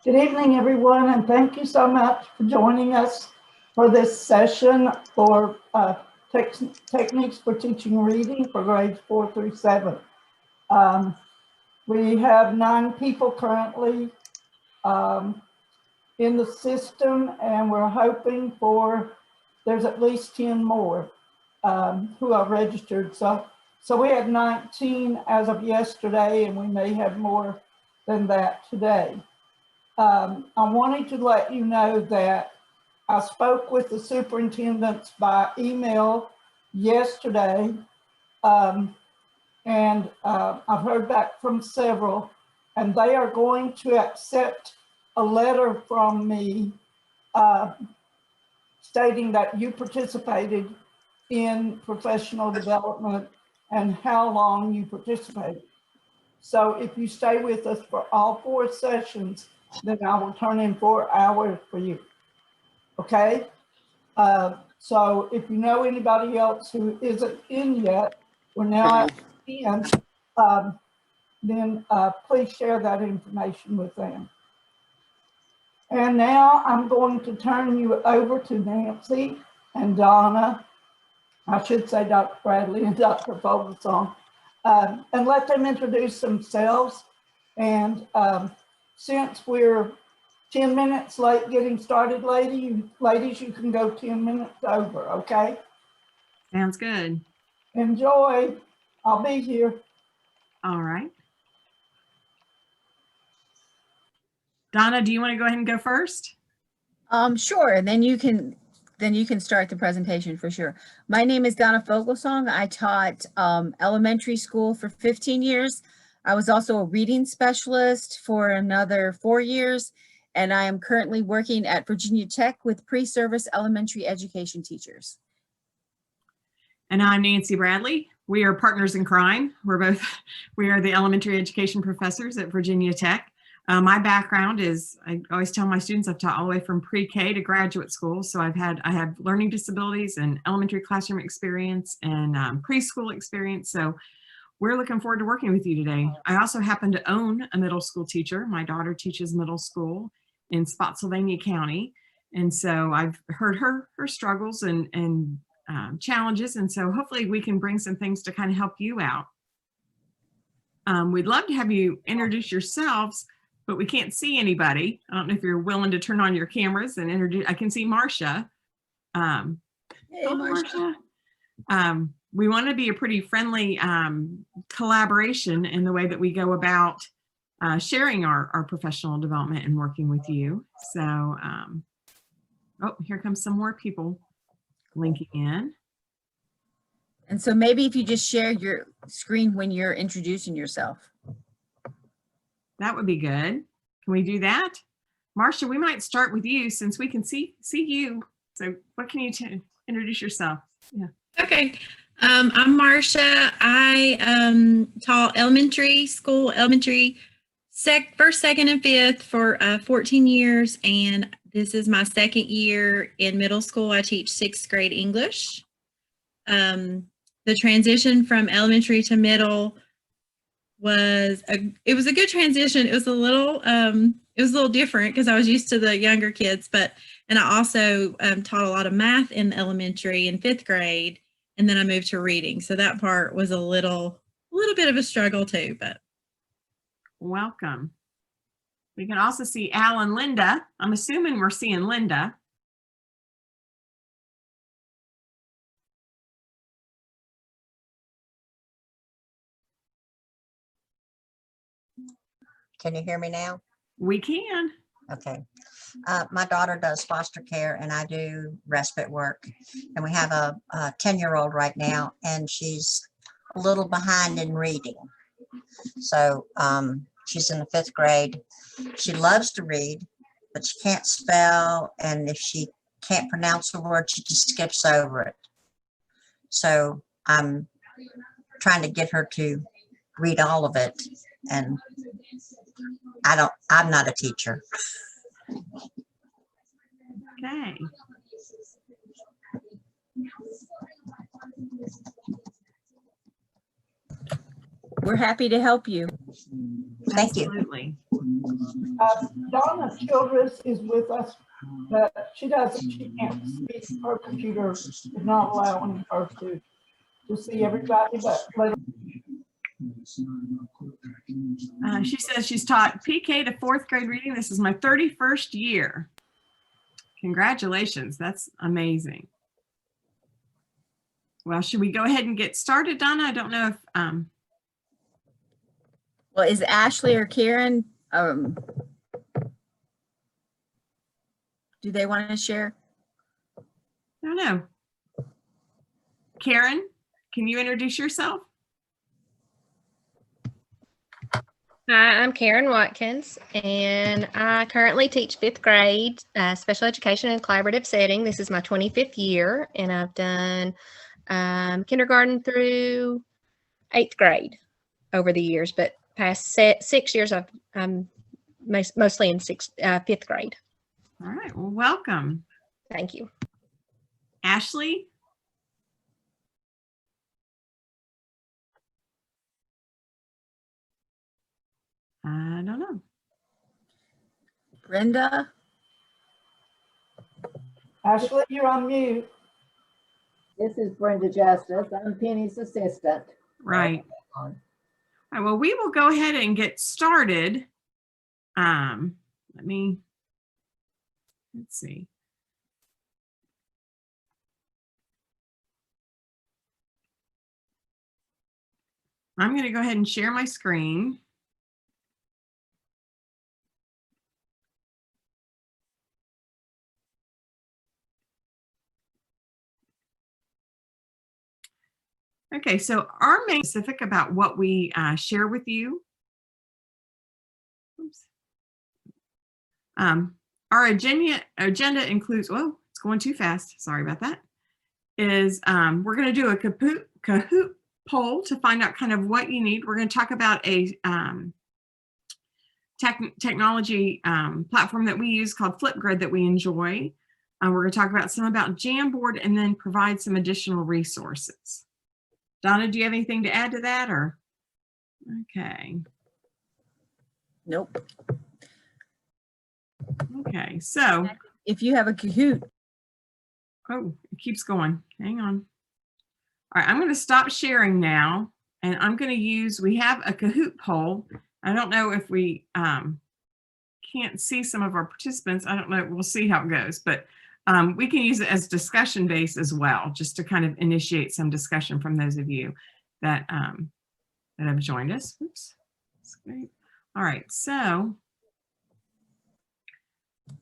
Good evening, everyone, and thank you so much for joining us for this session for techniques for teaching reading for grades 4 through 7. We have 9 people currently in the system, and we're hoping there's at least 10 more who are registered. So we had 19 as of yesterday, and we may have more than that today. I wanted to let you know that I spoke with the superintendents by email yesterday, and I've heard back from several, and they are going to accept a letter from me stating that you participated in professional development and how long you participated. So if you stay with us for all 4 sessions, then I will turn in 4 hours for you. Okay? So if you know anybody else who isn't in yet, we're now at 10, then please share that information with them. And now I'm going to turn you over to Nancy and Donna. I should say Dr. Bradley and Dr. Fogleson, and let them introduce themselves. And since we're 10 minutes late getting started, ladies, you can go 10 minutes over, okay? Sounds good. Enjoy. I'll be here. All right. Donna, do you want to go ahead and go first? Sure. Then you can start the presentation for sure. My name is Donna Fogleson. I taught elementary school for 15 years. I was also a reading specialist for another 4 years, and I am currently working at Virginia Tech with pre-service elementary education teachers. And I'm Nancy Bradley. We are partners in crime. We are the elementary education professors at Virginia Tech. My background is, I always tell my students, I've taught all the way from pre-K to graduate school. So I have learning disabilities and elementary classroom experience and preschool experience. So we're looking forward to working with you today. I also happen to own a middle school teacher. My daughter teaches middle school in Spotsylvania County. And so I've heard her struggles and challenges. And so hopefully we can bring some things to kind of help you out. We'd love to have you introduce yourselves, but we can't see anybody. I don't know if you're willing to turn on your cameras and introduce. I can see Marcia. Hey, Marcia. We want to be a pretty friendly collaboration in the way that we go about sharing our professional development and working with you. So, oh, here comes some more people linking in. And so maybe if you just share your screen when you're introducing yourself. That would be good. Can we do that? Marcia, we might start with you since we can see you. So what can you introduce yourself? Yeah. Okay. I'm Marcia. I taught elementary school, first, second, and fifth for 14 years. And this is my 2nd year in middle school. I teach 6th grade English. The transition from elementary to middle was a good transition. It was a little different because I was used to the younger kids, and I also taught a lot of math in elementary in 5th grade, and then I moved to reading. So that part was a little bit of a struggle too, but. Welcome. We can also see Al and Linda. I'm assuming we're seeing Linda. Can you hear me now? We can. Okay. My daughter does foster care and I do respite work. And we have a 10-year-old right now, and she's a little behind in reading. So she's in the 5th grade. She loves to read, but she can't spell. And if she can't pronounce a word, she just skips over it. So I'm trying to get her to read all of it. And I'm not a teacher. Okay. We're happy to help you. Thank you. Absolutely. Donna Childress is with us, but she can't speak. Her computer is not allowing her to see everybody, but let She says she's taught PK to 4th grade reading. This is my 31st year. Congratulations. That's amazing. Well, should we go ahead and get started, Donna? I don't know if, Well, is Ashley or Karen, do they want to share? I don't know. Karen, can you introduce yourself? Hi, I'm Karen Watkins, and I currently teach 5th grade special education and collaborative setting. This is my 25th year, and I've done kindergarten through 8th grade over the years, but past 6 years I'm mostly in 5th grade. All right, well, welcome. Thank you. Ashley? I don't know. Brenda? Ashley, you're on mute. This is Brenda Justice. I'm Penny's assistant. Right. All right, well, we will go ahead and get started. Let's see. I'm going to go ahead and share my screen. Okay, so our main specific about what we share with you. Oops. Our agenda includes, whoa, it's going too fast. Sorry about that. Is we're going to do a Kahoot poll to find out kind of what you need. We're going to talk about a technology platform that we use called Flipgrid that we enjoy. We're going to talk about some about Jamboard and then provide some additional resources. Donna, do you have anything to add to that, or? Okay. Nope. Okay, so. If you have a Kahoot. Oh, it keeps going. Hang on. All right, I'm going to stop sharing now, and I'm going to use, we have a Kahoot poll. I don't know if we can't see some of our participants. I don't know. We'll see how it goes, but we can use it as discussion based as well, just to kind of initiate some discussion from those of you that that have joined us. Oops. That's great. All right, so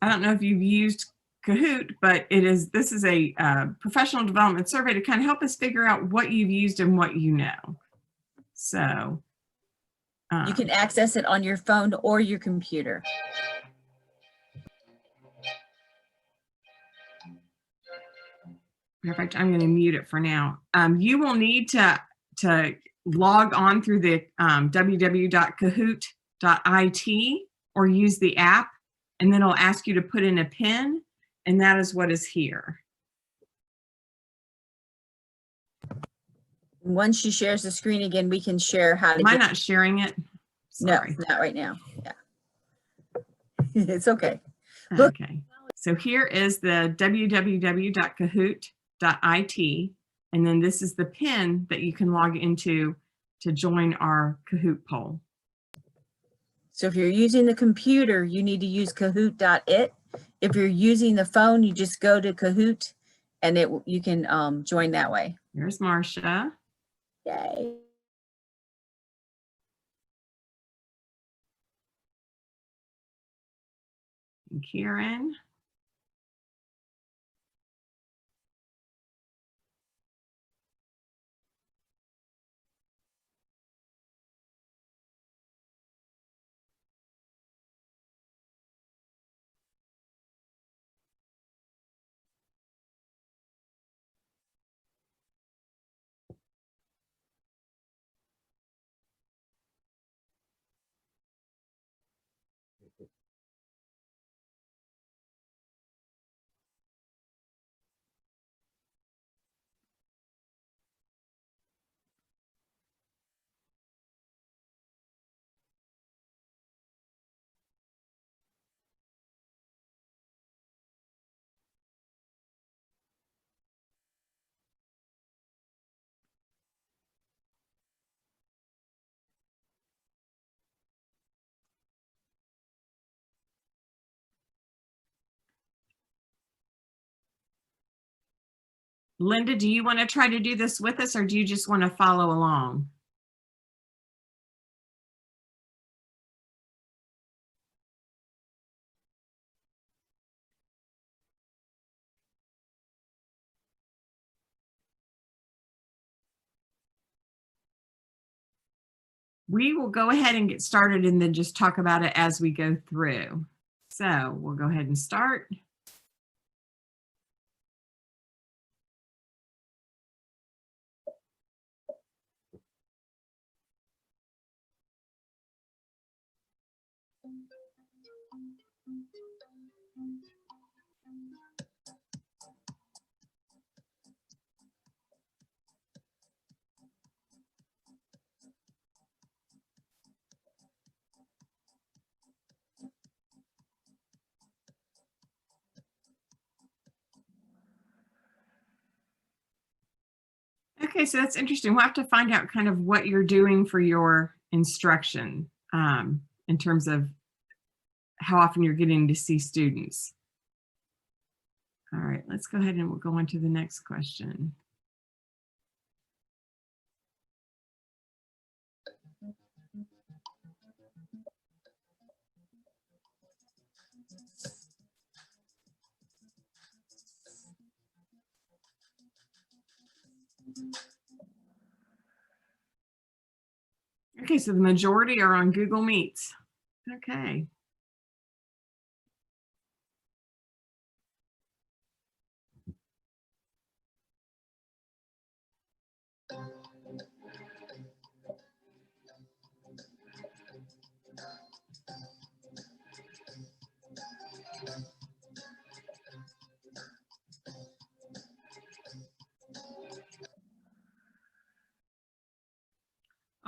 I don't know if you've used Kahoot, but this is a professional development survey to kind of help us figure out what you've used and what you know. So You can access it on your phone or your computer. Perfect. I'm going to mute it for now. You will need to log on through the www.kahoot.it or use the app, and then it'll ask you to put in a PIN, and that is what is here. Once she shares the screen again, we can share how to Am I not sharing it? Sorry. No, not right now. Yeah. It's okay. Okay. So here is the www.kahoot.it, and then this is the PIN that you can log into to join our Kahoot poll. So if you're using the computer, you need to use kahoot.it. If you're using the phone, you just go to Kahoot and you can join that way. Here's Marcia. Yay. And Kieran. Linda, do you want to try to do this with us, or do you just want to follow along? We will go ahead and get started and then just talk about it as we go through. So we'll go ahead and start. Okay, so that's interesting. We'll have to find out kind of what you're doing for your instruction in terms of how often you're getting to see students. All right, let's go ahead and we'll go on to the next question. Okay, so the majority are on Google Meets. Okay.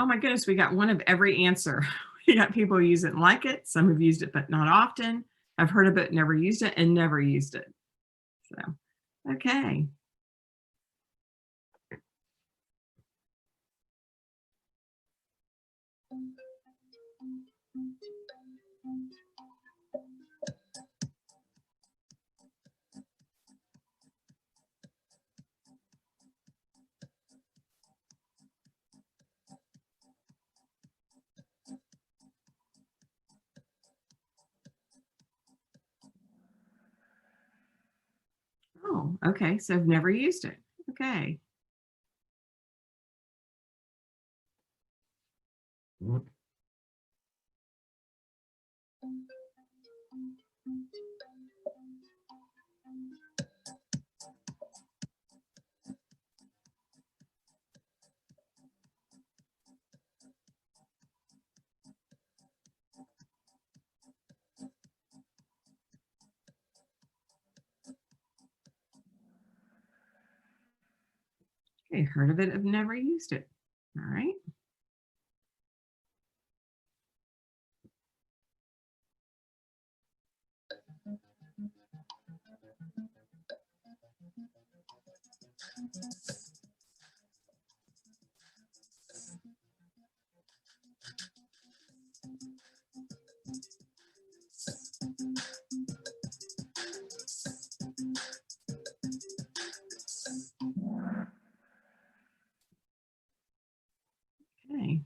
Oh my goodness, we got one of every answer. We got people who use it and like it. Some have used it, but not often. I've heard of it, never used it, and never used it. So, okay. Oh, okay, so I've never used it. Okay. Okay, heard of it, I've never used it. All right. Okay.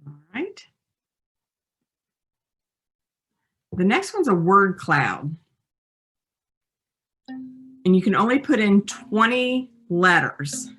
All right. The next one's a word cloud. And you can only put in 20 letters.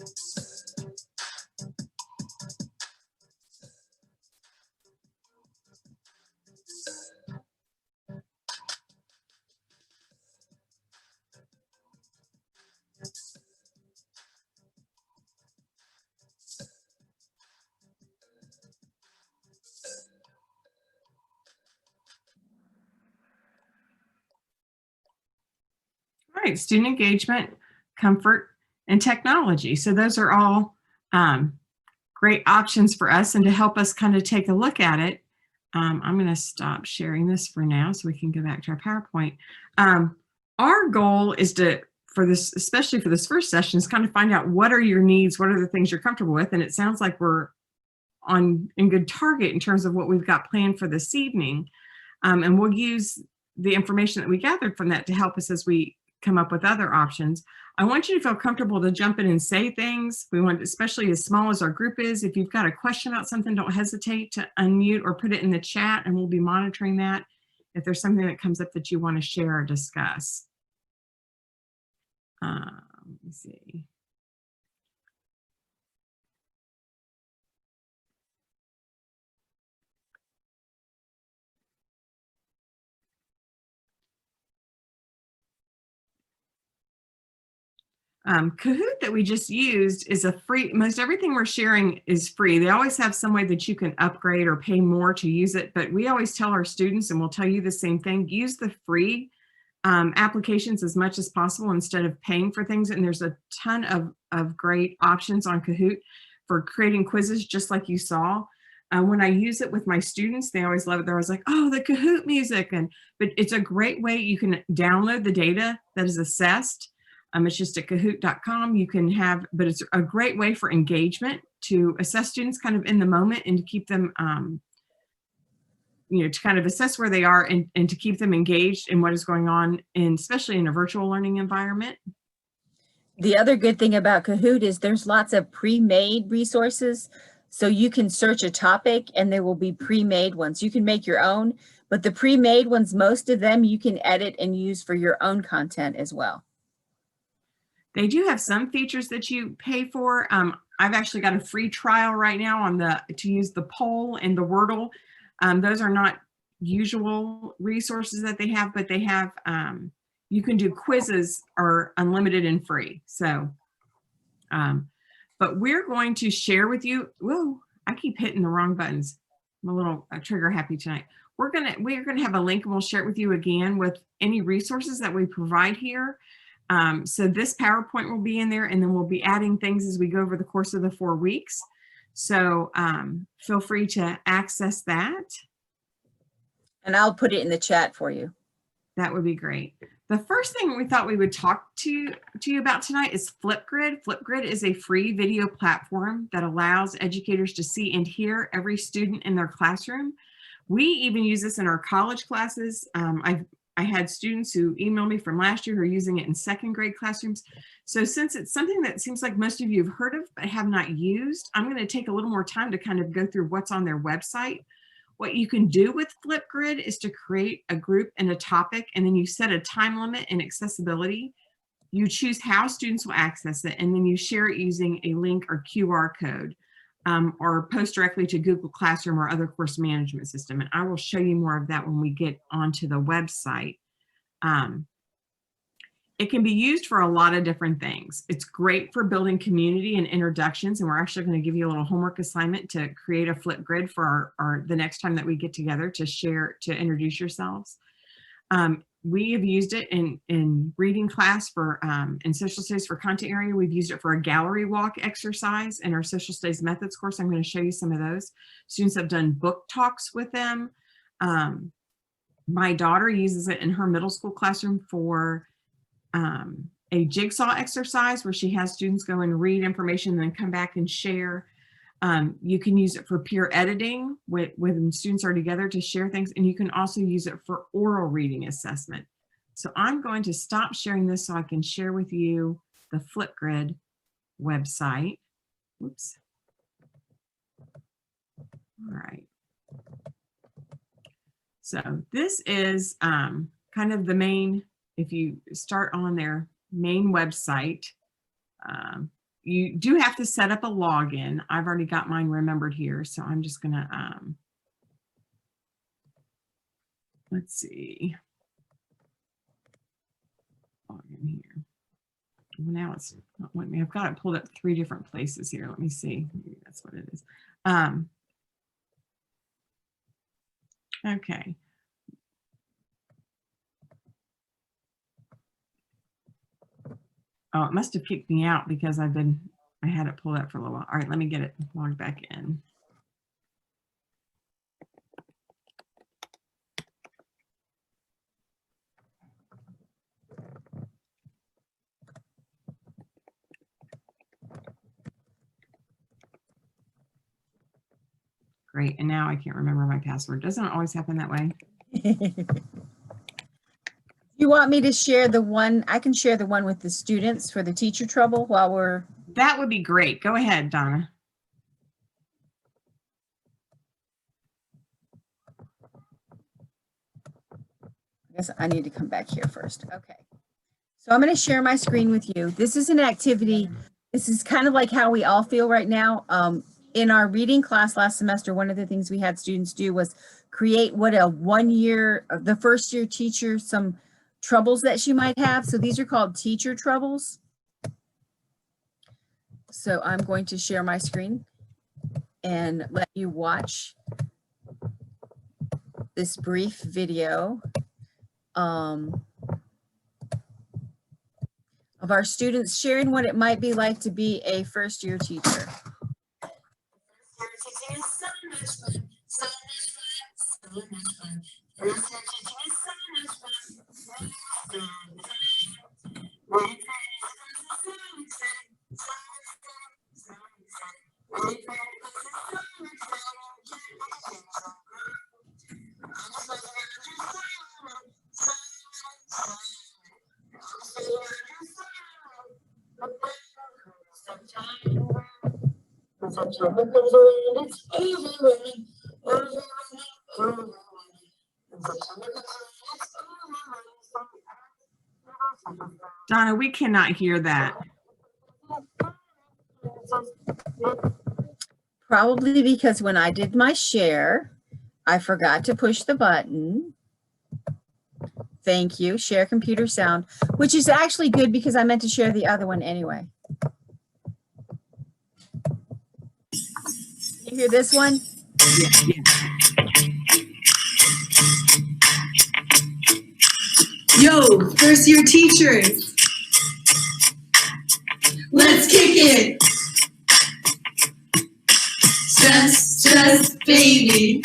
All right, student engagement, comfort, and technology. So those are all great options for us, and to help us kind of take a look at it, I'm going to stop sharing this for now so we can go back to our PowerPoint. Our goal is to, for this, especially for this first session, is kind of find out what are your needs, what are the things you're comfortable with, and it sounds like we're in good target in terms of what we've got planned for this evening, and we'll use the information that we gathered from that to help us as we come up with other options. I want you to feel comfortable to jump in and say things. We want, especially as small as our group is, if you've got a question about something, don't hesitate to unmute or put it in the chat, and we'll be monitoring that if there's something that comes up that you want to share or discuss. Let me see. Kahoot that we just used is a free, most everything we're sharing is free. They always have some way that you can upgrade or pay more to use it, but we always tell our students, and we'll tell you the same thing, use the free applications as much as possible instead of paying for things. And there's a ton of great options on Kahoot for creating quizzes, just like you saw. When I use it with my students, they always love it. They're always like, oh, the Kahoot music. But it's a great way. You can download the data that is assessed. It's just at kahoot.com. You can have, but it's a great way for engagement to assess students kind of in the moment and to keep them, you know, to kind of assess where they are and to keep them engaged in what is going on, especially in a virtual learning environment. The other good thing about Kahoot is there's lots of pre-made resources. So you can search a topic and there will be pre-made ones. You can make your own, but the pre-made ones, most of them you can edit and use for your own content as well. They do have some features that you pay for. I've actually got a free trial right now on to use the poll and the Wordle. Those are not usual resources that they have, but they have, you can do quizzes are unlimited and free. So, but we're going to share with you, whoa, I keep hitting the wrong buttons. I'm a little trigger happy tonight. We're gonna have a link and we'll share it with you again with any resources that we provide here. So this PowerPoint will be in there, and then we'll be adding things as we go over the course of the 4 weeks. So feel free to access that. And I'll put it in the chat for you. That would be great. The first thing we thought we would talk to you about tonight is Flipgrid. Flipgrid is a free video platform that allows educators to see and hear every student in their classroom. We even use this in our college classes. I had students who emailed me from last year who are using it in second grade classrooms. So since it's something that seems like most of you have heard of but have not used, I'm going to take a little more time to kind of go through what's on their website. What you can do with Flipgrid is to create a group and a topic, and then you set a time limit and accessibility. You choose how students will access it, and then you share it using a link or QR code. Or post directly to Google Classroom or other course management system. And I will show you more of that when we get onto the website. It can be used for a lot of different things. It's great for building community and introductions. And we're actually going to give you a little homework assignment to create a Flipgrid for the next time that we get together to share, to introduce yourselves. We have used it in reading class for in social studies for content area. We've used it for a gallery walk exercise in our social studies methods course. I'm going to show you some of those. Students have done book talks with them. My daughter uses it in her middle school classroom for a jigsaw exercise where she has students go and read information and then come back and share. You can use it for peer editing when students are together to share things, and you can also use it for oral reading assessment. So I'm going to stop sharing this so I can share with you the Flipgrid website. Oops. All right. So this is kind of the main, if you start on their main website, you do have to set up a login. I've already got mine remembered here, so I'm just gonna, let's see. Log in here. Well, now it's not letting me. I've got it pulled up 3 different places here. Let me see. Maybe that's what it is. Okay. Oh, it must have kicked me out because I had it pulled up for a little while. All right, let me get it logged back in. Great, and now I can't remember my password. Doesn't it always happen that way? You want me to share the one? I can share the one with the students for the teacher trouble while we're. That would be great. Go ahead, Donna. I guess I need to come back here first. Okay. So I'm going to share my screen with you. This is an activity. This is kind of like how we all feel right now. In our reading class last semester, one of the things we had students do was create what a 1 year, the first year teacher, some troubles that she might have. So these are called teacher troubles. So I'm going to share my screen and let you watch this brief video of our students sharing what it might be like to be a first year teacher. Donna, we cannot hear that. Probably because when I did my share, I forgot to push the button. Thank you. Share computer sound, which is actually good because I meant to share the other one anyway. You hear this one? Yo, first year teachers, let's kick it. Stress, stress, baby.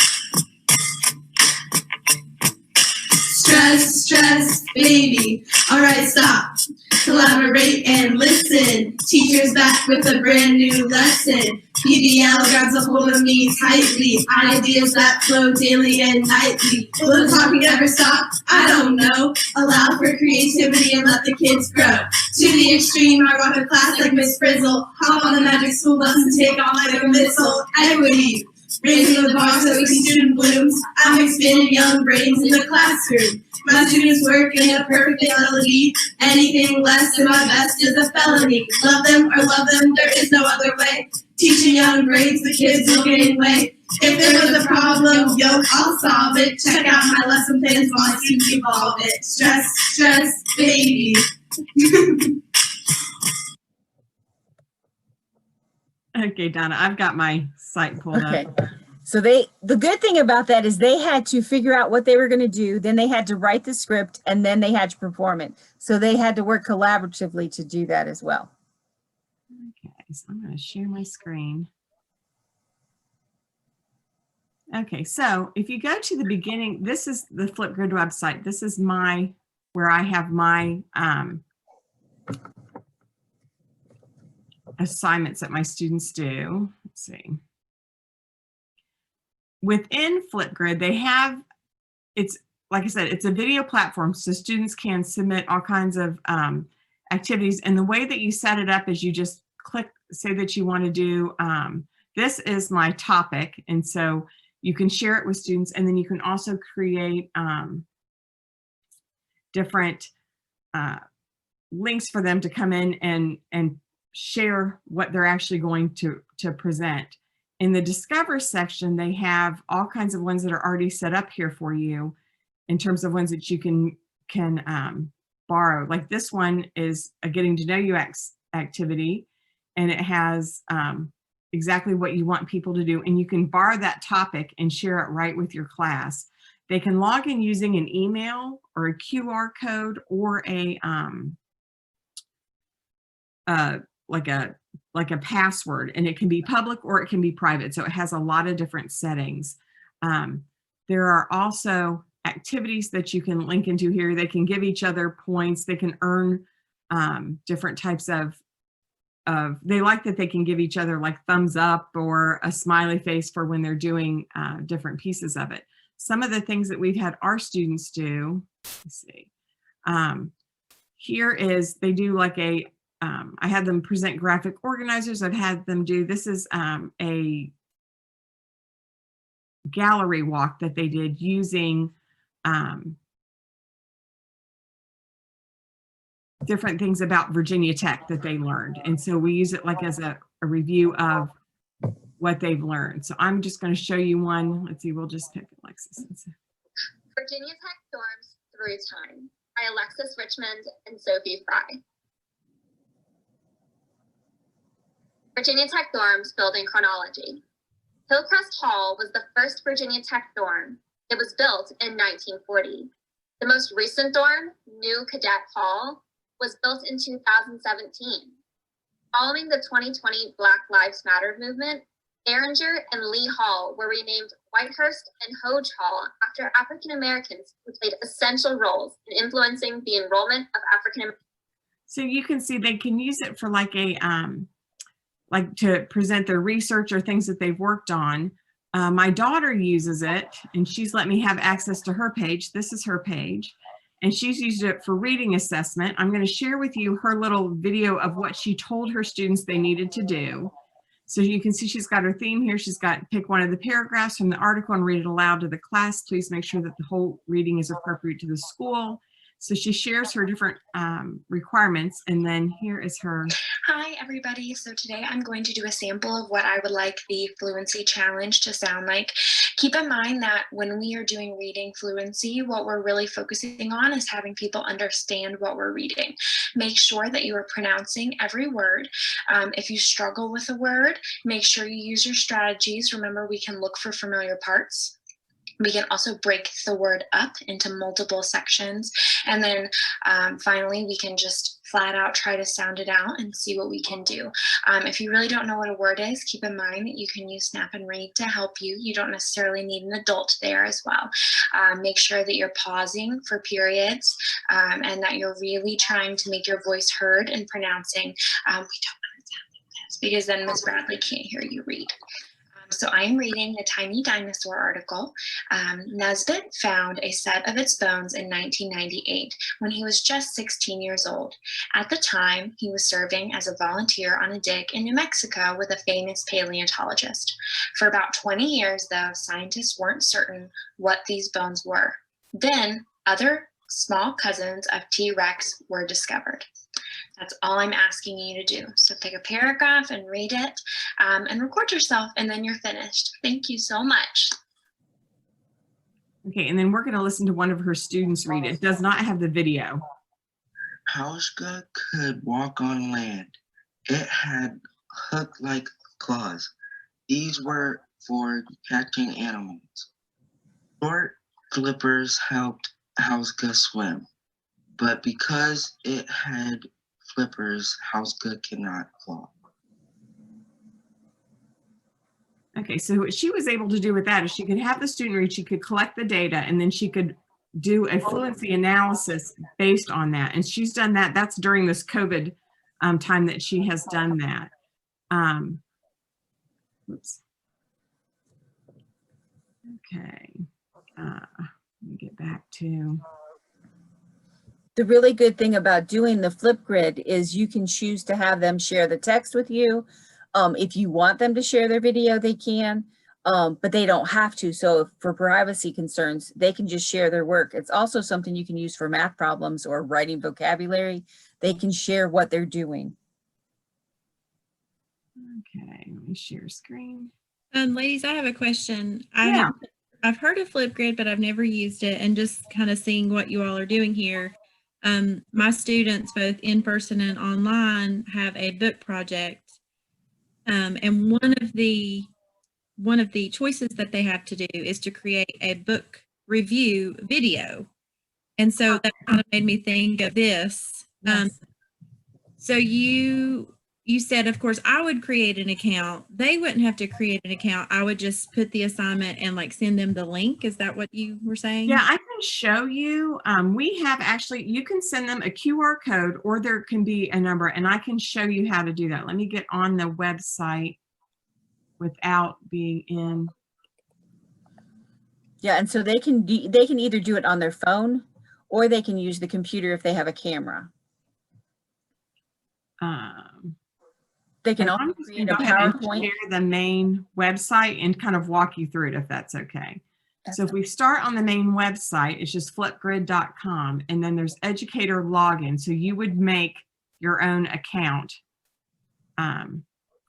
Stress, stress, baby. All right, stop. Collaborate and listen. Teacher's back with a brand new lesson. PBL grabs a hold of me tightly. Ideas that flow daily and nightly. Will the talking ever stop? I don't know. Allow for creativity and let the kids grow. To the extreme, I rock a class like Miss Frizzle. Hop on the magic school bus and take off like a missile. Equity. Raising the bar so we see student blooms. I'm expanding young brains in the classroom. My students work in a perfect melody. Anything less than my best is a felony. Love them or love them, there is no other way. Teaching young brains, the kids will gain weight. If there was a problem, yo, I'll solve it. Check out my lesson plans while I students evolve it. Stress, stress, baby. Okay, Donna, I've got my site pulled Okay. up. So the good thing about that is they had to figure out what they were going to do. Then they had to write the script and then they had to perform it. So they had to work collaboratively to do that as well. Okay, so I'm going to share my screen. Okay, so if you go to the beginning, this is the Flipgrid website. This is where I have my assignments that my students do. Let's see. Within Flipgrid, they have, it's like I said, it's a video platform, so students can submit all kinds of activities. And the way that you set it up is you just click, say that you want to do, this is my topic. And so you can share it with students, and then you can also create different links for them to come in and share what they're actually going to present. In the Discover section, they have all kinds of ones that are already set up here for you in terms of ones that you can borrow. Like this one is a getting to know you activity, and it has exactly what you want people to do, and you can borrow that topic and share it right with your class. They can log in using an email or a QR code or a like a password, and it can be public or it can be private. So it has a lot of different settings. There are also activities that you can link into here. They can give each other points. They can earn different types of, they like that they can give each other like thumbs up or a smiley face for when they're doing different pieces of it. Some of the things that we've had our students do, let's see, here is they do like a, I had them present graphic organizers. I've had them do, this is a gallery walk that they did using different things about Virginia Tech that they learned. And so we use it like as a review of what they've learned. So I'm just going to show you one. Let's see, we'll just pick Alexis. Virginia Tech Dorms Through Time by Alexis Richmond and Sophie Fry. Virginia Tech Dorms Building Chronology. Hillcrest Hall was the first Virginia Tech dorm. It was built in 1940. The most recent dorm, New Cadet Hall, was built in 2017. Following the 2020 Black Lives Matter movement, Derringer and Lee Hall were renamed Whitehurst and Hoge Hall after African Americans who played essential roles in influencing the enrollment of African Americans. So you can see they can use it for like a like to present their research or things that they've worked on. My daughter uses it, and she's let me have access to her page. This is her page, and she's used it for reading assessment. I'm going to share with you her little video of what she told her students they needed to do. So you can see she's got her theme here. She's got pick one of the paragraphs from the article and read it aloud to the class. Please make sure that the whole reading is appropriate to the school. So she shares her different requirements, and then here is her. Hi everybody, so today I'm going to do a sample of what I would like the Fluency Challenge to sound like. Keep in mind that when we are doing reading fluency, what we're really focusing on is having people understand what we're reading. Make sure that you are pronouncing every word. If you struggle with a word, make sure you use your strategies. Remember, we can look for familiar parts. We can also break the word up into multiple sections. And then finally, we can just flat out try to sound it out and see what we can do. If you really don't know what a word is, keep in mind that you can use Snap and Read to help you. You don't necessarily need an adult there as well. Make sure that you're pausing for periods and that you're really trying to make your voice heard and pronouncing. We don't want to sound like this because then Ms. Bradley can't hear you read. So I'm reading the Tiny Dinosaur article. Nesbitt found a set of its bones in 1998 when he was just 16 years old. At the time, he was serving as a volunteer on a dig in New Mexico with a famous paleontologist. For about 20 years, though, scientists weren't certain what these bones were. Then, other small cousins of T-Rex were discovered. That's all I'm asking you to do. So pick a paragraph and read it and record yourself, and then you're finished. Thank you so much. Okay, and then we're going to listen to one of her students read it. It does not have the video. Hauschka could walk on land. It had hook-like claws. These were for catching animals. Short flippers helped Hauschka swim, but because it had flippers, Hauschka cannot fly. Okay, so what she was able to do with that is she could have the student read, she could collect the data, and then she could do a fluency analysis based on that. And she's done that. That's during this COVID time that she has done that. Oops. Okay, let me get back to. The really good thing about doing the Flipgrid is you can choose to have them share the text with you. If you want them to share their video, they can, but they don't have to. So for privacy concerns, they can just share their work. It's also something you can use for math problems or writing vocabulary. They can share what they're doing. Okay, let me share screen. Ladies, I have a question. Yeah. I've heard of Flipgrid, but I've never used it, and just kind of seeing what you all are doing here. My students, both in person and online, have a book project, and one of the choices that they have to do is to create a book review video, and so that kind of made me think of this. Yes. So you said, of course, I would create an account. They wouldn't have to create an account. I would just put the assignment and like send them the link. Is that what you were saying? Yeah, I can show you. We have actually, you can send them a QR code or there can be a number, and I can show you how to do that. Let me get on the website without being in. Yeah, and so they can either do it on their phone or they can use the computer if they have a camera. They can also create a PowerPoint. Share the main website and kind of walk you through it if that's okay. So if we start on the main website, it's just flipgrid.com, and then there's Educator Login. So you would make your own account.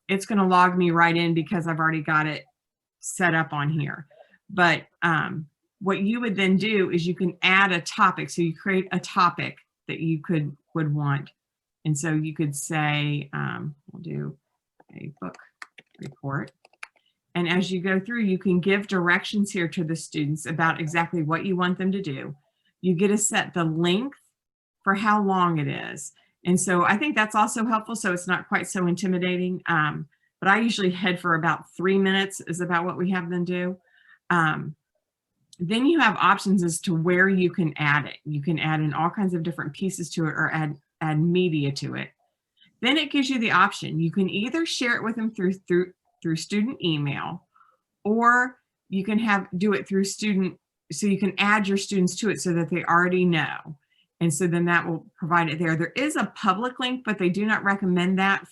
It's going to log me right in because I've already got it set up on here. But what you would then do is you can add a topic. So you create a topic that you would want. And so you could say, we'll do a book report. And as you go through, you can give directions here to the students about exactly what you want them to do. You get to set the length for how long it is. And so I think that's also helpful. So it's not quite so intimidating. But I usually head for about 3 minutes is about what we have them do. Then you have options as to where you can add it. You can add in all kinds of different pieces to it or add media to it. Then it gives you the option. You can either share it with them through student email, or you can do it through student, so you can add your students to it so that they already know. And so then that will provide it there. There is a public link, but they do not recommend that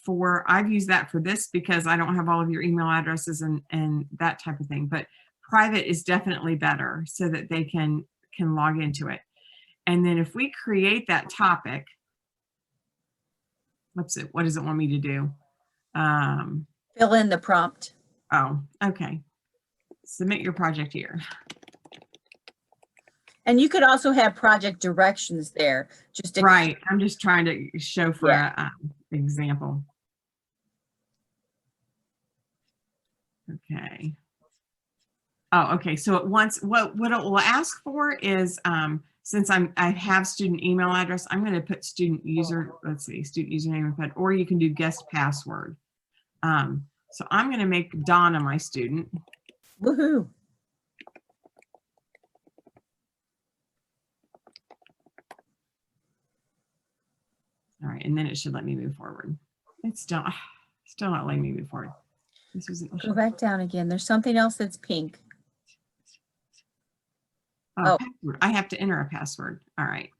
I've used that for this because I don't have all of your email addresses and that type of thing. But private is definitely better so that they can log into it. And then if we create that topic, what does it want me to do? Fill in the prompt. Oh, okay. Submit your project here. And you could also have project directions there. Right. I'm just trying to show for an example. Okay. Oh, okay. So it wants what it will ask for is since I have student email address, I'm going to put student user. Let's see, student username and or you can do guest password. So I'm going to make Donna my student. Woohoo! All right, and then it should let me move forward. It's still not letting me move forward. Go back down again. There's something else that's pink. Oh, password. I have to enter a password. All right.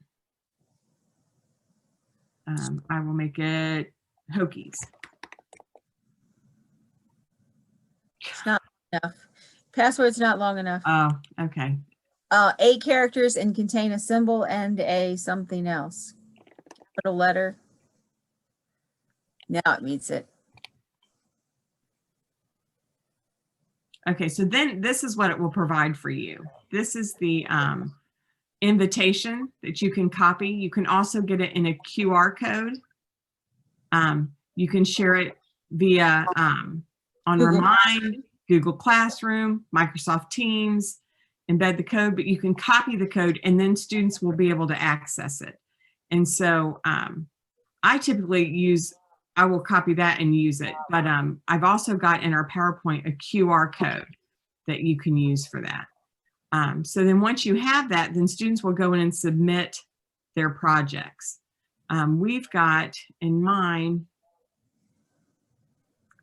I will make it Hokies. It's not enough. Password's not long enough. Oh, okay. 8 characters and contain a symbol and a something else. Capital letter. Now it meets it. Okay, so then this is what it will provide for you. This is the invitation that you can copy. You can also get it in a QR code. You can share it via on Remind, Google Classroom, Microsoft Teams, embed the code, but you can copy the code and then students will be able to access it. And so I typically I will copy that and use it, but I've also got in our PowerPoint a QR code that you can use for that. So then once you have that, then students will go in and submit their projects. We've got in mine,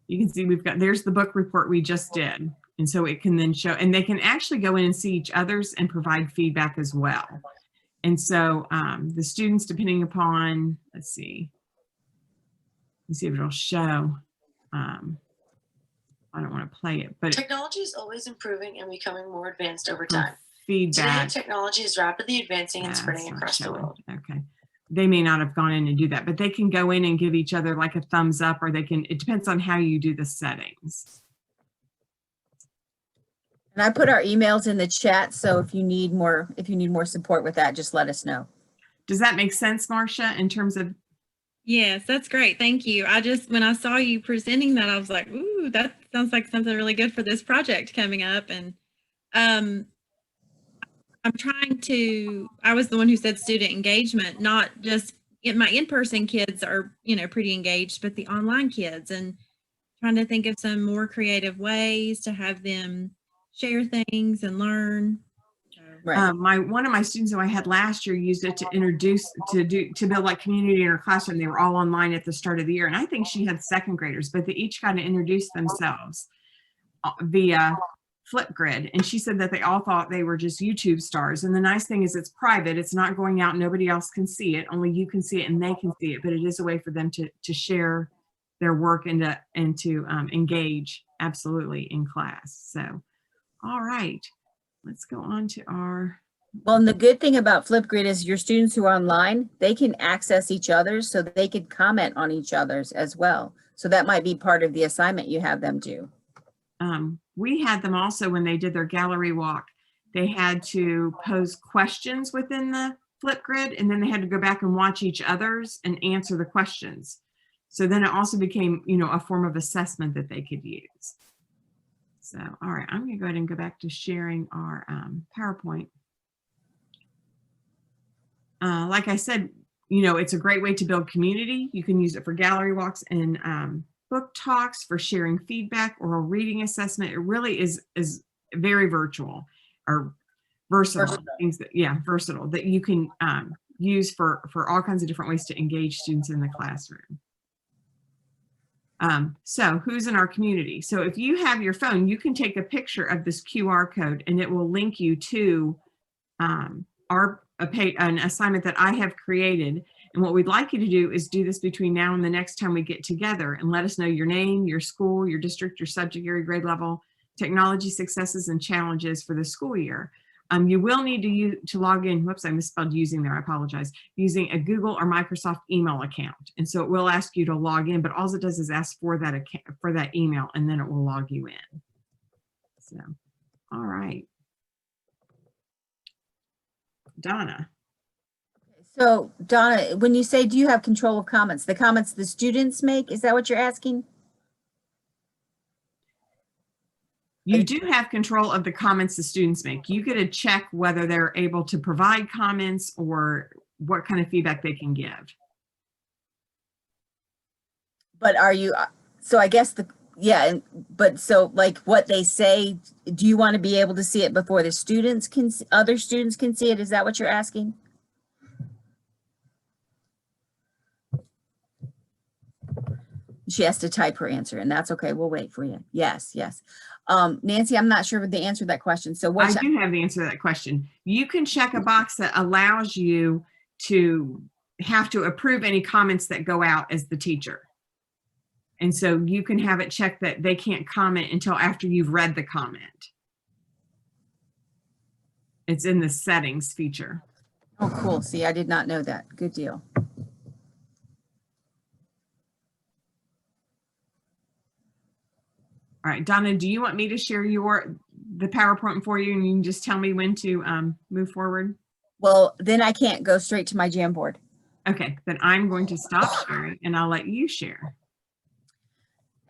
you can see there's the book report we just did. And so it can then show, and they can actually go in and see each other's and provide feedback as well. And so the students, depending upon, let's see if it'll show. I don't want to play it, but technology is always improving and becoming more advanced over time. Feedback. Today, technology is rapidly advancing and spreading across the world. Okay. they may not have gone in and do that, but they can go in and give each other like a thumbs up, or they can, it depends on how you do the settings. And I put our emails in the chat, so if you need more support with that, just let us know. Does that make sense, Marcia, in terms of? Yes, that's great. Thank you. When I saw you presenting that, I was like, ooh, that sounds like something really good for this project coming up. And I'm trying to, I was the one who said student engagement, not just my in-person kids are, pretty engaged, but the online kids, and trying to think of some more creative ways to have them share things and learn. Right. One of my students who I had last year used it to build like community in her classroom. They were all online at the start of the year, and I think she had second graders, but they each got to introduce themselves via Flipgrid, and she said that they all thought they were just YouTube stars. And the nice thing is it's private; it's not going out; nobody else can see it. Only you can see it, and they can see it. But it is a way for them to share their work and to engage absolutely in class. So, all right. Let's go on to our. Well, and the good thing about Flipgrid is your students who are online, they can access each other's, so they could comment on each other's as well. So that might be part of the assignment you have them do. We had them also when they did their gallery walk. They had to pose questions within the Flipgrid, and then they had to go back and watch each other's and answer the questions. So then it also became, a form of assessment that they could use. So, all right, I'm going to go ahead and go back to sharing our PowerPoint. Like I said, it's a great way to build community. You can use it for gallery walks and book talks, for sharing feedback or a reading assessment. It really is very virtual or versatile. Things that, versatile, that you can use for all kinds of different ways to engage students in the classroom. So who's in our community? So if you have your phone, you can take a picture of this QR code and it will link you to an assignment that I have created. And what we'd like you to do is do this between now and the next time we get together, and let us know your name, your school, your district, your subject area, grade level, technology successes and challenges for the school year. You will need to log in. Whoops, I misspelled using there. I apologize. Using a Google or Microsoft email account, and so it will ask you to log in. But all it does is ask for that account, for that email, and then it will log you in. So, all right, Donna. So Donna, when you say, do you have control of comments? The comments the students make, is that what you're asking? You do have control of the comments the students make. You get to check whether they're able to provide comments or what kind of feedback they can give. But are you, so I guess but so like what they say, do you want to be able to see it before the students can, other students can see it? Is that what you're asking? She has to type her answer, and that's okay. We'll wait for you. Yes, yes. Nancy, I'm not sure the answer to that question. So what? I do have the answer to that question. You can check a box that allows you to have to approve any comments that go out as the teacher. And so you can have it checked that they can't comment until after you've read the comment. It's in the settings feature. Oh, cool. See, I did not know that. Good deal. All right, Donna, do you want me to share the PowerPoint for you, and you can just tell me when to move forward? Well, then I can't go straight to my Jamboard. Okay, then I'm going to stop sharing and I'll let you share.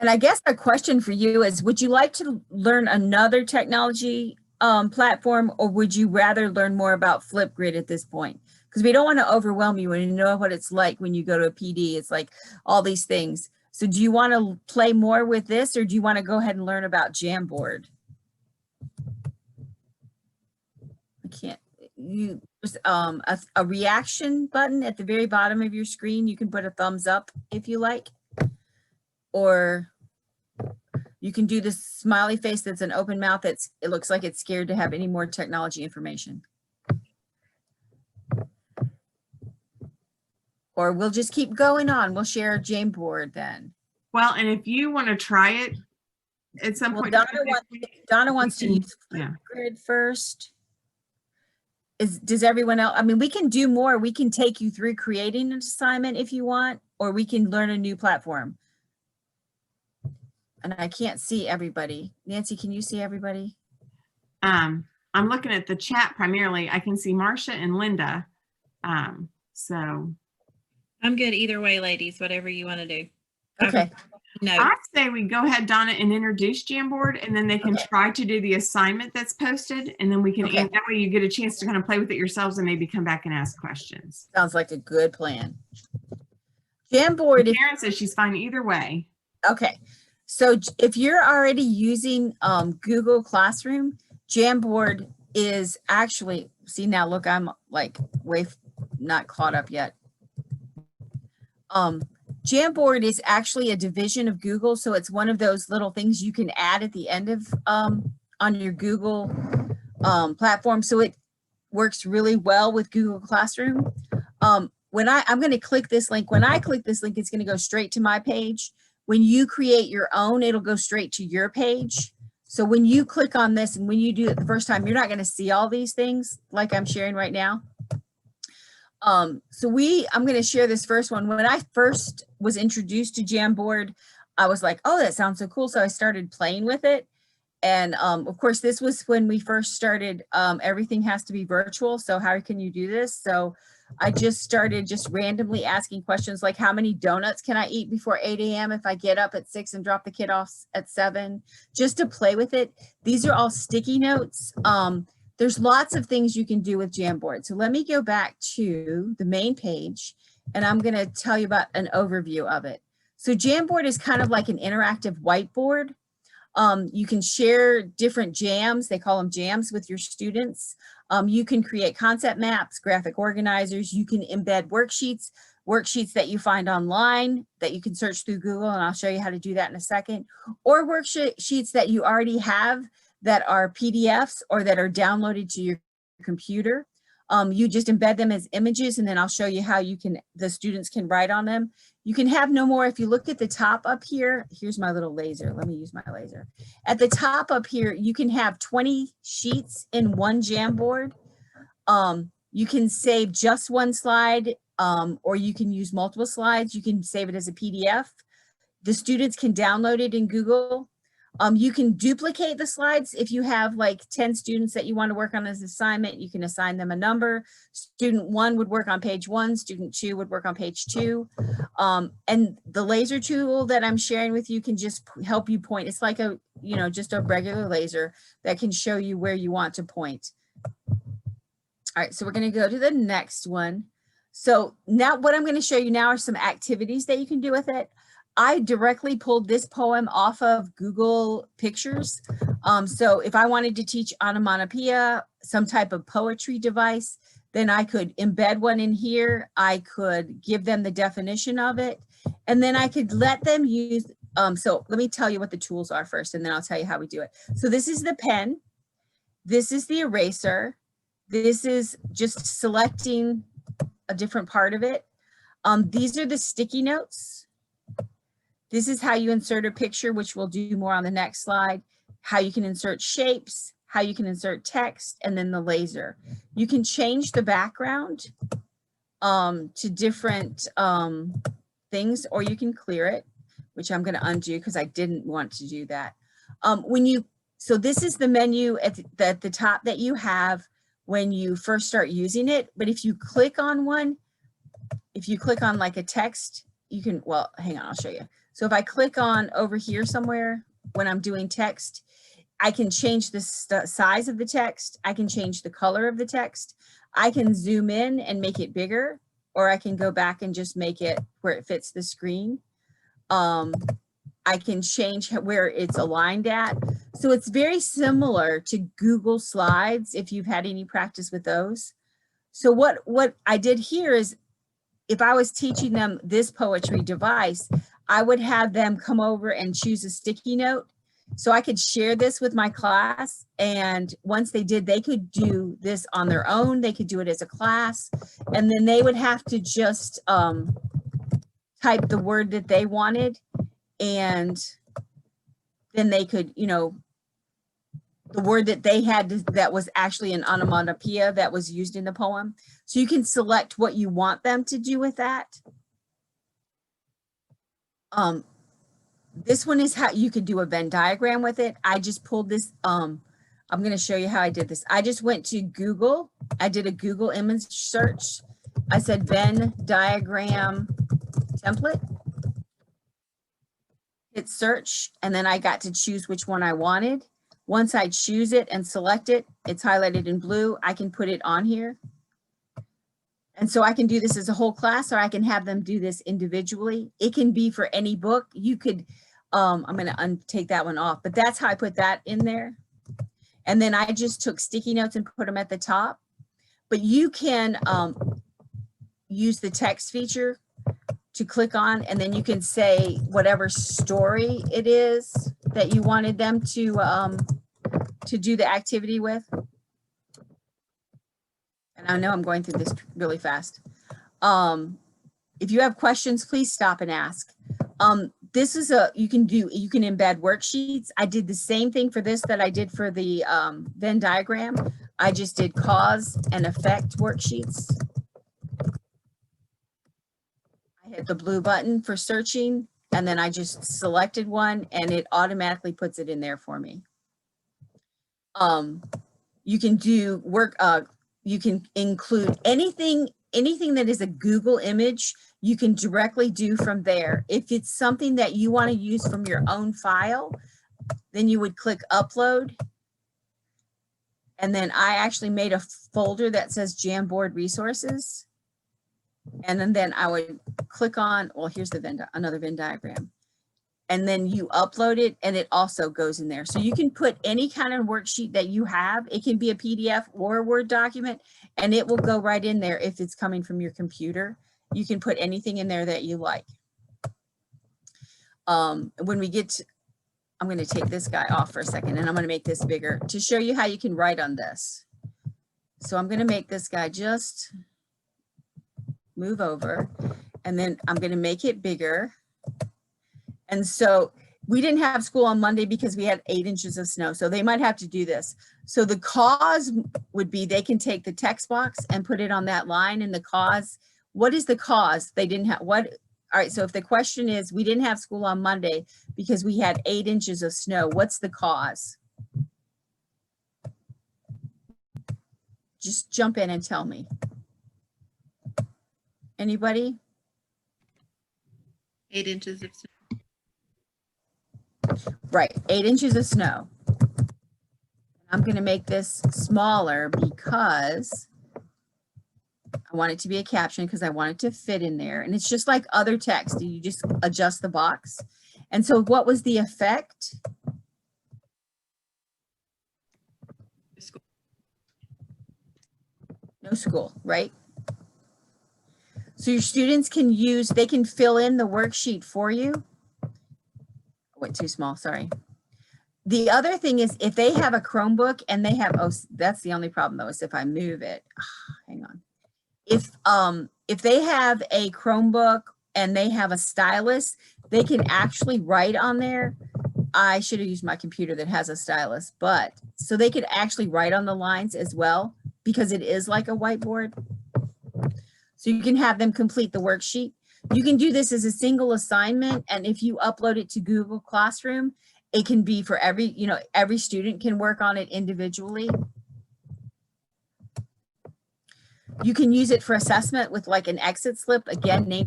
And I guess a question for you is, would you like to learn another technology platform, or would you rather learn more about Flipgrid at this point? Because we don't want to overwhelm you, and you know what it's like when you go to a PD. It's like all these things. So do you want to play more with this, or do you want to go ahead and learn about Jamboard? I can't. There's a reaction button at the very bottom of your screen. You can put a thumbs up if you like, or you can do this smiley face that's an open mouth. It looks like it's scared to have any more technology information. Or we'll just keep going on. We'll share a Jamboard then. Well, and if you want to try it at some point. Donna wants to use Flipgrid first. does everyone else, I mean, we can do more. We can take you through creating an assignment if you want, or we can learn a new platform. And I can't see everybody. Nancy, can you see everybody? I'm looking at the chat primarily. I can see Marcia and Linda. So I'm good either way, ladies, whatever you want to do. Okay. No. I'd say we go ahead, Donna, and introduce Jamboard, and then they can try to do the assignment that's posted, and then we can, and that way you get a chance to kind of play with it yourselves and maybe come back and ask questions. Sounds like a good plan. Jamboard. Karen says she's fine either way. Okay. So if you're already using Google Classroom, Jamboard is actually, see now, look, I'm like not caught up yet. Jamboard is actually a division of Google. So it's one of those little things you can add at the end of on your Google platform. So it works really well with Google Classroom. When I'm going to click this link, when I click this link, it's going to go straight to my page. When you create your own, it'll go straight to your page. So when you click on this and when you do it the first time, you're not going to see all these things like I'm sharing right now. I'm going to share this first one. When I first was introduced to Jamboard, I was like, oh, that sounds so cool. So I started playing with it. And of course, this was when we first started, everything has to be virtual. So how can you do this? So I just started just randomly asking questions like, how many donuts can I eat before 8 a.m. if I get up at 6 and drop the kid off at 7, just to play with it. These are all sticky notes. There's lots of things you can do with Jamboard. So let me go back to the main page and I'm going to tell you about an overview of it. So Jamboard is kind of like an interactive whiteboard. You can share different jams, they call them jams, with your students. You can create concept maps, graphic organizers, you can embed worksheets that you find online that you can search through Google, and I'll show you how to do that in a second, or worksheets that you already have that are PDFs or that are downloaded to your computer. You just embed them as images, and then I'll show you how the students can write on them. You can have no more. If you look at the top up here, here's my little laser. Let me use my laser. At the top up here, you can have 20 sheets in one Jamboard. You can save just one slide, or you can use multiple slides. You can save it as a PDF. The students can download it in Google. You can duplicate the slides. If you have like 10 students that you want to work on this assignment, you can assign them a number. Student 1 would work on page 1, student 2 would work on page 2. And the laser tool that I'm sharing with you can just help you point. It's like just a regular laser that can show you where you want to point. All right, so we're going to go to the next one. So now what I'm going to show you now are some activities that you can do with it. I directly pulled this poem off of Google Pictures. So if I wanted to teach onomatopoeia, some type of poetry device, then I could embed one in here. I could give them the definition of it, and then I could let them use, so let me tell you what the tools are first, and then I'll tell you how we do it. So this is the pen. This is the eraser. This is just selecting a different part of it. These are the sticky notes. This is how you insert a picture, which we'll do more on the next slide, how you can insert shapes, how you can insert text, and then the laser. You can change the background to different things, or you can clear it, which I'm going to undo because I didn't want to do that. So this is the menu at the top that you have when you first start using it. But if you click on one, if you click on like a text, you can, well, hang on, I'll show you. So if I click on over here somewhere, when I'm doing text, I can change the size of the text. I can change the color of the text. I can zoom in and make it bigger, or I can go back and just make it where it fits the screen. I can change where it's aligned at. So it's very similar to Google Slides if you've had any practice with those. So what I did here is, if I was teaching them this poetry device, I would have them come over and choose a sticky note. So I could share this with my class. And once they did, they could do this on their own. They could do it as a class. And then they would have to just type the word that they wanted. And then they could, the word that they had that was actually an onomatopoeia that was used in the poem. So you can select what you want them to do with that. This one is how you could do a Venn diagram with it. I just pulled this. I'm going to show you how I did this. I just went to Google. I did a Google image search. I said Venn diagram template. Hit search, and then I got to choose which one I wanted. Once I choose it and select it, it's highlighted in blue. I can put it on here. And so I can do this as a whole class, or I can have them do this individually. It can be for any book. You could, I'm going to take that one off, but that's how I put that in there. And then I just took sticky notes and put them at the top. But you can use the text feature to click on, and then you can say whatever story it is that you wanted them to do the activity with. And I know I'm going through this really fast. If you have questions, please stop and ask. This is you can embed worksheets. I did the same thing for this that I did for the Venn diagram. I just did cause and effect worksheets. I hit the blue button for searching, and then I just selected one, and it automatically puts it in there for me. You can do work. You can include anything that is a Google image, you can directly do from there. If it's something that you want to use from your own file, then you would click upload. And then I actually made a folder that says Jamboard resources. And then I would click on, well, here's the another Venn diagram. And then you upload it, and it also goes in there. So you can put any kind of worksheet that you have. It can be a PDF or a Word document, and it will go right in there if it's coming from your computer. You can put anything in there that you like. When we get to, I'm going to take this guy off for a second, and I'm going to make this bigger to show you how you can write on this. So I'm going to make this guy just move over, and then I'm going to make it bigger. And so we didn't have school on Monday because we had 8 inches of snow. So they might have to do this. So the cause would be they can take the text box and put it on that line, and the cause, what is the cause? They didn't have what? All right. So if the question is, we didn't have school on Monday because we had 8 inches of snow, what's the cause? Just jump in and tell me. Anybody? 8 inches of snow. Right, 8 inches of snow. I'm going to make this smaller because I want it to be a caption, because I want it to fit in there. And it's just like other text. You just adjust the box. And so what was the effect? No school, right? So your students can they can fill in the worksheet for you. Went too small, sorry. The other thing is if they have a Chromebook and they have, oh, that's the only problem though, is if I move it, hang on. If they have a Chromebook and they have a stylus, they can actually write on there. I should have used my computer that has a stylus, but so they could actually write on the lines as well, because it is like a whiteboard. So you can have them complete the worksheet. You can do this as a single assignment, and if you upload it to Google Classroom, it can be for every student can work on it individually. You can use it for assessment with like an exit slip. Again, name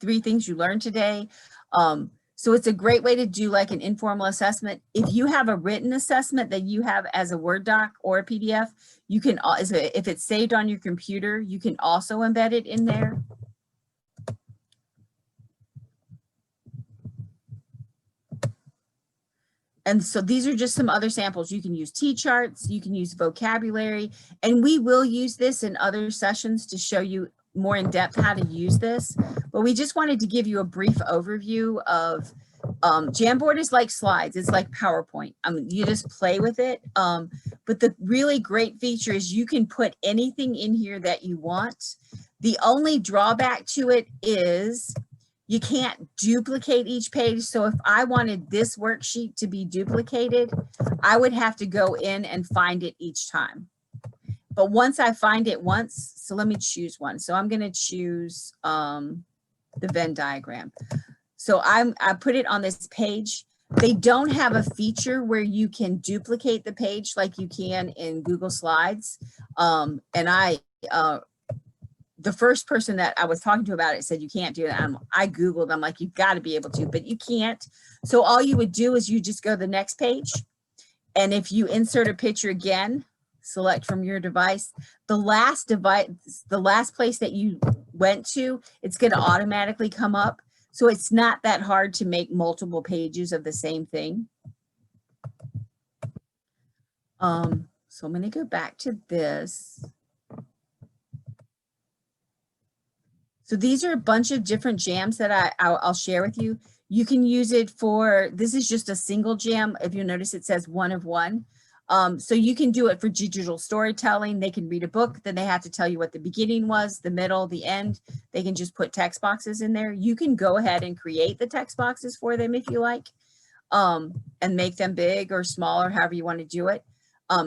3 things you learned today. So it's a great way to do like an informal assessment. If you have a written assessment that you have as a Word doc or a PDF, you can, if it's saved on your computer, you can also embed it in there. And so these are just some other samples. You can use T-charts, you can use vocabulary, and we will use this in other sessions to show you more in depth how to use this. But we just wanted to give you a brief overview of Jamboard is like slides. It's like PowerPoint. You just play with it. But the really great feature is you can put anything in here that you want. The only drawback to it is You can't duplicate each page. So if I wanted this worksheet to be duplicated, I would have to go in and find it each time. But once I find it once, so let me choose one. So I'm going to choose the Venn diagram. So I put it on this page. They don't have a feature where you can duplicate the page like you can in Google Slides. And the first person that I was talking to about it said you can't do that. I Googled, I'm like, you've got to be able to, but you can't. So all you would do is you just go to the next page. And if you insert a picture again, select from your device, the last place that you went to, it's going to automatically come up. So it's not that hard to make multiple pages of the same thing. So I'm going to go back to this. So these are a bunch of different jams that I'll share with you. You can use it for, this is just a single jam. If you notice, it says 1 of 1. So you can do it for digital storytelling. They can read a book, then they have to tell you what the beginning was, the middle, the end. They can just put text boxes in there. You can go ahead and create the text boxes for them if you like, and make them big or small or however you want to do it.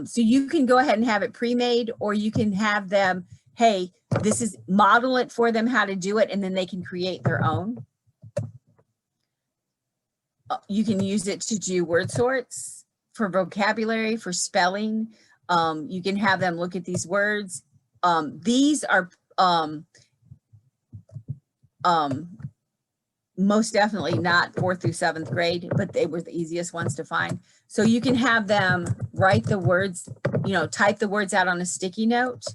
So you can go ahead and have it pre-made, or you can have them, hey, this is, model it for them how to do it, and then they can create their own. You can use it to do word sorts, for vocabulary, for spelling. You can have them look at these words. These are most definitely not 4th through 7th grade, but they were the easiest ones to find. So you can have them write the words, you know, type the words out on a sticky note,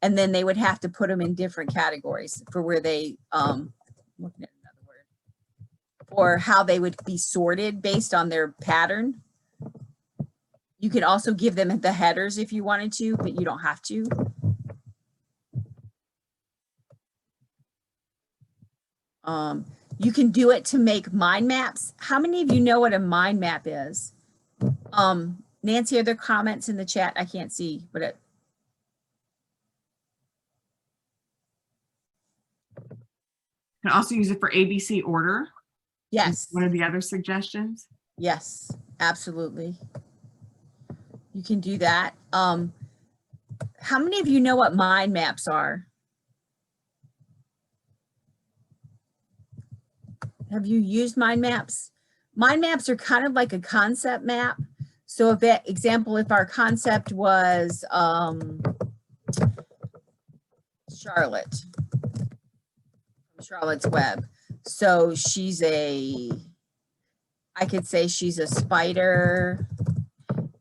and then they would have to put them in different categories for where they, looking at another word, or how they would be sorted based on their pattern. You can also give them the headers if you wanted to, but you don't have to. You can do it to make mind maps. How many of you know what a mind map is? Nancy, are there comments in the chat? I can't see, but it. You can also use it for ABC order. Yes. One of the other suggestions. Yes, absolutely. You can do that. How many of you know what mind maps are? Have you used mind maps? Mind maps are kind of like a concept map. So if that example, if our concept was Charlotte's Web. So she's I could say she's a spider.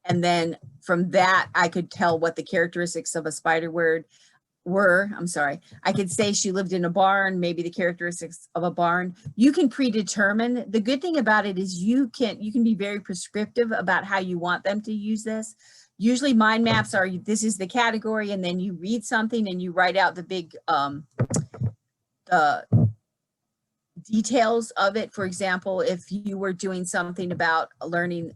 And then from that, I could tell what the characteristics of a spider were. I'm sorry. I could say she lived in a barn, maybe the characteristics of a barn. You can predetermine. The good thing about it is you can be very prescriptive about how you want them to use this. Usually mind maps are, this is the category, and then you read something and you write out the big details of it. For example, if you were doing something about learning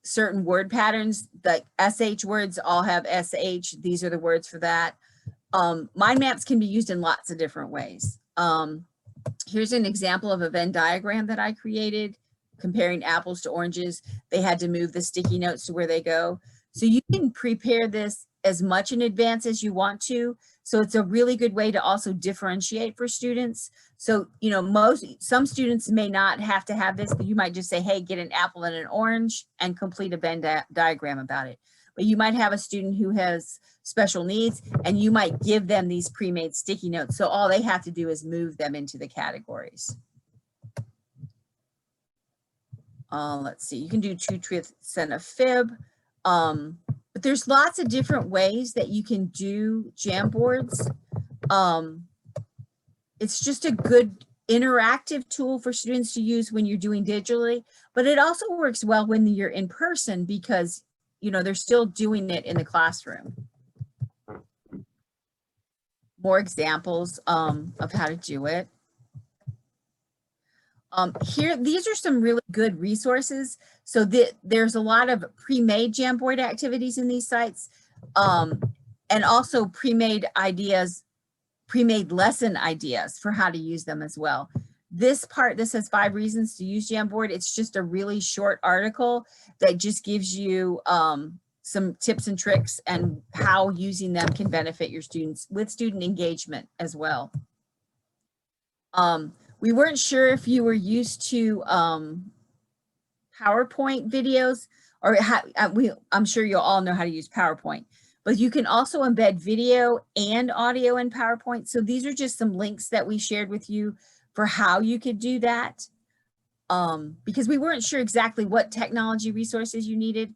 certain word patterns, like SH words all have SH. These are the words for that. Mind maps can be used in lots of different ways. Here's an example of a Venn diagram that I created comparing apples to oranges. They had to move the sticky notes to where they go. So you can prepare this as much in advance as you want to. So it's a really good way to also differentiate for students. So, you know, some students may not have to have this, but you might just say, hey, get an apple and an orange and complete a Venn diagram about it. But you might have a student who has special needs, and you might give them these pre-made sticky notes. So all they have to do is move them into the categories. Let's see, you can do 2 truths and a fib. But there's lots of different ways that you can do Jamboards. It's just a good interactive tool for students to use when you're doing digitally, but it also works well when you're in person because, you know, they're still doing it in the classroom. More examples of how to do it. Here, these are some really good resources. So there's a lot of pre-made Jamboard activities in these sites, and also pre-made ideas pre-made lesson ideas for how to use them as well. This says 5 reasons to use Jamboard. It's just a really short article that just gives you some tips and tricks and how using them can benefit your students with student engagement as well. We weren't sure if you were used to PowerPoint videos, or I'm sure you'll all know how to use PowerPoint, but you can also embed video and audio in PowerPoint. So these are just some links that we shared with you for how you could do that, because we weren't sure exactly what technology resources you needed.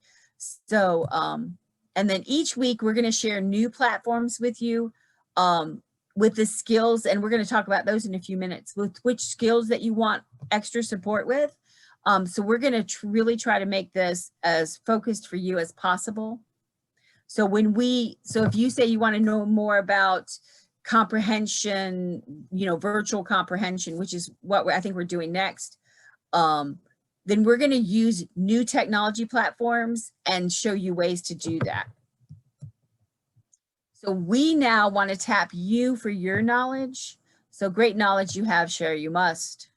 So, and then each week we're going to share new platforms with you with the skills, and we're going to talk about those in a few minutes, with which skills that you want extra support with. So we're going to really try to make this as focused for you as possible. So if you say you want to know more about comprehension, virtual comprehension, which is what I think we're doing next, then we're going to use new technology platforms and show you ways to do that. So we now want to tap you for your knowledge. So great knowledge you have, share you must.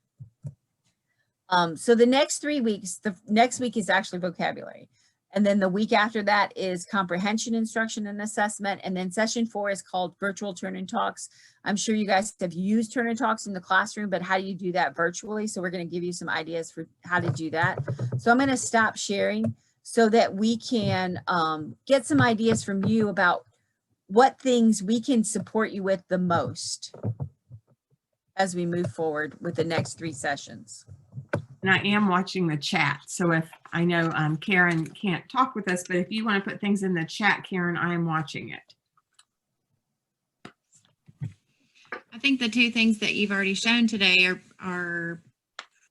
So the next 3 weeks, the next week is actually vocabulary. And then the week after that is comprehension, instruction, and assessment. And then session 4 is called virtual turn-in talks. I'm sure you guys have used turn-in talks in the classroom, but how do you do that virtually? So we're going to give you some ideas for how to do that. So I'm going to stop sharing so that we can get some ideas from you about what things we can support you with the most as we move forward with the next 3 sessions. And I am watching the chat. So if I know Karen can't talk with us, but if you want to put things in the chat, Karen, I am watching it. I think the 2 things that you've already shown today are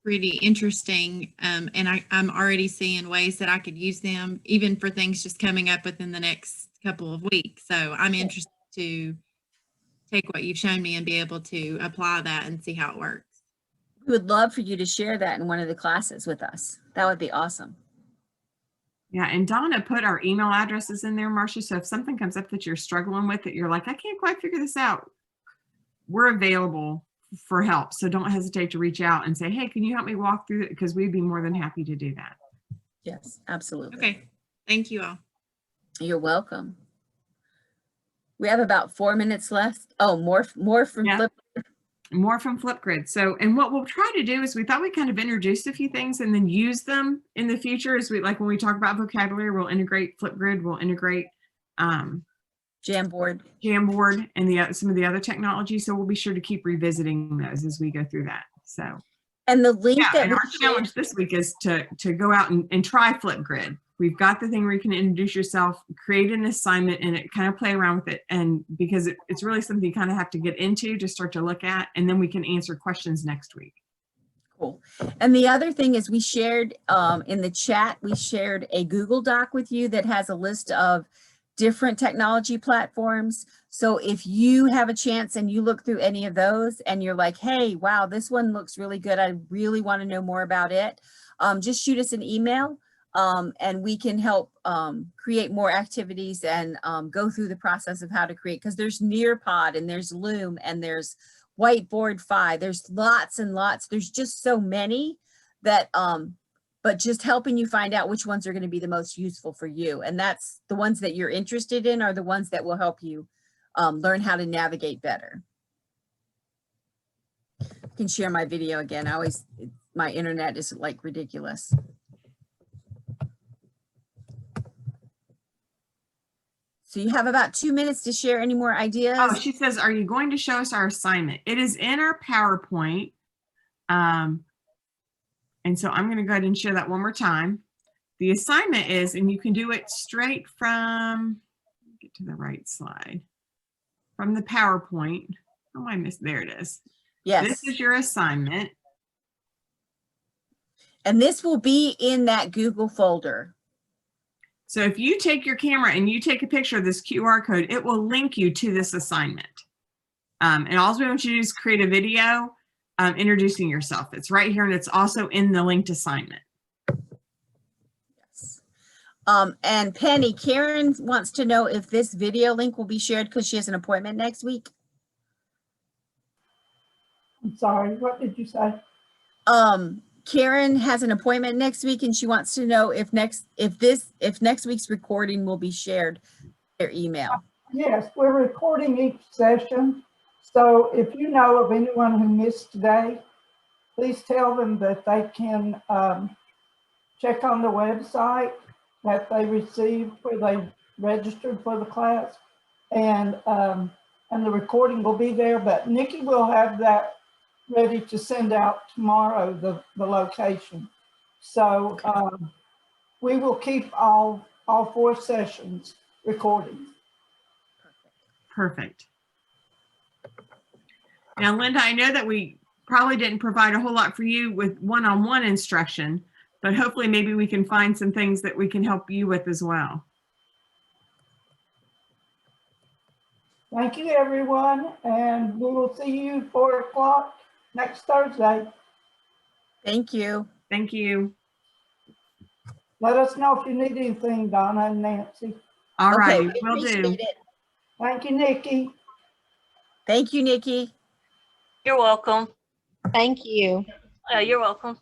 pretty interesting. And I'm already seeing ways that I could use them even for things just coming up within the next couple of weeks. So I'm interested to take what you've shown me and be able to apply that and see how it works. We would love for you to share that in one of the classes with us. That would be awesome. Yeah, and Donna put our email addresses in there, Marcia. So if something comes up that you're struggling with, that you're like, I can't quite figure this out, we're available for help. So don't hesitate to reach out and say, hey, can you help me walk through it? Because we'd be more than happy to do that. Yes, absolutely. Okay, thank you all. You're welcome. We have about 4 minutes left. Oh, more from Flipgrid. More from Flipgrid. So, and what we'll try to do is we thought we kind of introduced a few things and then use them in the future. As we, like when we talk about vocabulary, we'll integrate Flipgrid, we'll integrate Jamboard, and some of the other technology. So we'll be sure to keep revisiting those as we go through that. So, and the link that and our challenge this week is to go out and try Flipgrid. We've got the thing where you can introduce yourself, create an assignment, and it kind of play around with it. And because it's really something you kind of have to get into to start to look at, and then we can answer questions next week. Cool. And the other thing is we shared in the chat, we shared a Google Doc with you that has a list of different technology platforms. So if you have a chance and you look through any of those and you're like, hey, wow, this one looks really good, I really want to know more about it, just shoot us an email. And we can help create more activities and go through the process of how to create, because there's Nearpod and there's Loom and there's Whiteboard 5. There's lots and lots. There's just so many that, but just helping you find out which ones are going to be the most useful for you. And that's the ones that you're interested in are the ones that will help you learn how to navigate better. I can share my video again. My internet is like ridiculous. So you have about 2 minutes to share any more ideas. Oh, she says, are you going to show us our assignment? It is in our PowerPoint. And so I'm going to go ahead and share that one more time. The assignment is, and you can do it straight from, get to the right slide, from the PowerPoint. Oh, I missed, there it is. Yes. This is your assignment. And this will be in that Google folder. So if you take your camera and you take a picture of this QR code, it will link you to this assignment. And all we want you to do is create a video introducing yourself. It's right here and it's also in the linked assignment. Yes. And Penny, Karen wants to know if this video link will be shared because she has an appointment next week. I'm sorry, what did you say? Karen has an appointment next week and she wants to know if next week's recording will be shared their email. Yes, we're recording each session. So if you know of anyone who missed today, please tell them that they can check on the website that they received where they registered for the class, and the recording will be there. But Nikki will have that ready to send out tomorrow, the location. So we will keep all 4 sessions recorded. Perfect. Now, Linda, I know that we probably didn't provide a whole lot for you with one-on-one instruction, but hopefully maybe we can find some things that we can help you with as well. Thank you, everyone, and we will see you 4 o'clock next Thursday. Thank you. Thank you. Let us know if you need anything, Donna and Nancy. All right, Okay, will do. appreciate it. Thank you, Nikki. Thank you, Nikki. You're welcome. Thank you. You're welcome.